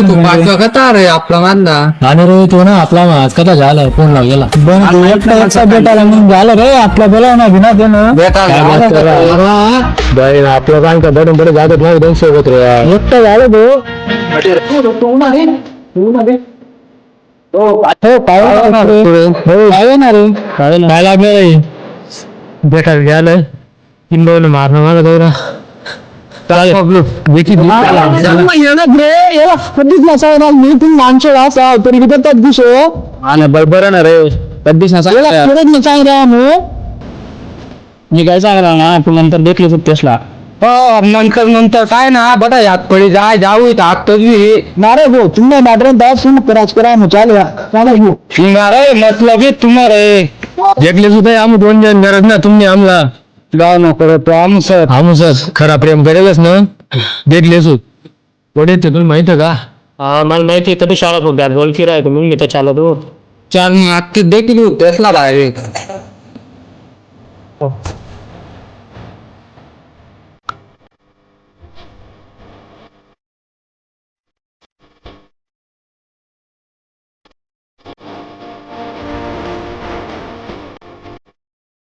तू पाचवा कथा रे आपला मानला आणि रे तो ना आपला आज कथा झाला फोन लाव गेला एकटा भेटायला म्हणून झालं रे आपला बोलाव ना भिना देणं आपलं काय का दडून बडे जागत नाही दोन सोबत रे एकटा झालं काय लागलं भेटायला गेलं किंबवलं मारणं माझा गौरा बरोबर ना रे कधीच मी काय सांगणार ना तू नंतर देखली तू तेसला नंतर काय ना बटा यात पडी जाय जाऊ इथं आगतो नारे भाऊ तुम्ही मॅटर राज करा मतलब तुम्हारे देखले सुद्धा आम्ही दोन जण गरज ना तुम्ही आमला गाव नको आमू सर खरा प्रेम करेलच ना देखले सुद पुढे ते तुला माहित का मला माहिती तरी शाळा होत्या ओळखी राहतो मी इथं चालत हो चाल आता देखली तेसला बाहेर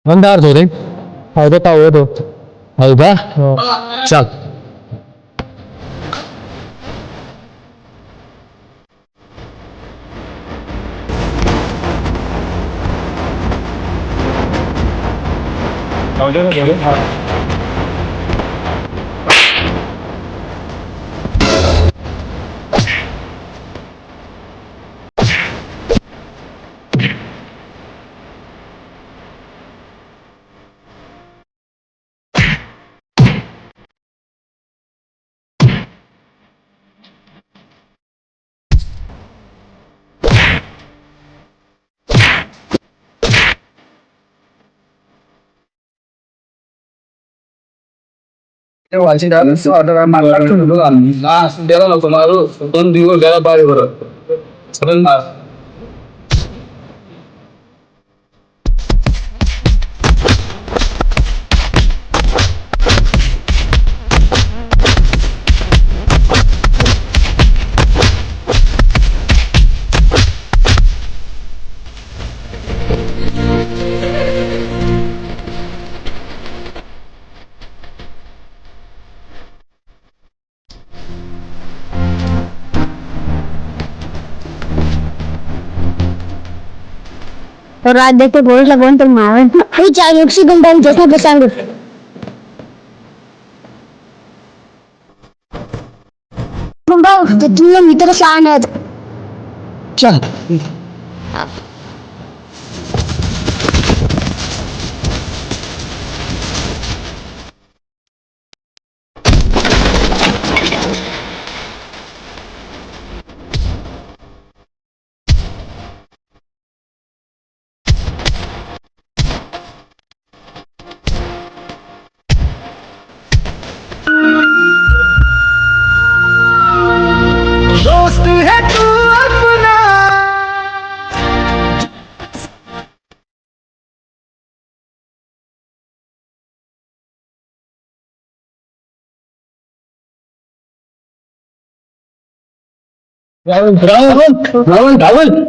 अंधार हो रे हौदा हौदा चल दोन दिवस गेला बारी बरं और रात देखते बोल लगवान तो मारन ये चार एक सेकंड टाइम जैसा पसंद बंबा तो तुम मित्र शान है चल दोस्त है तू अपना राहुल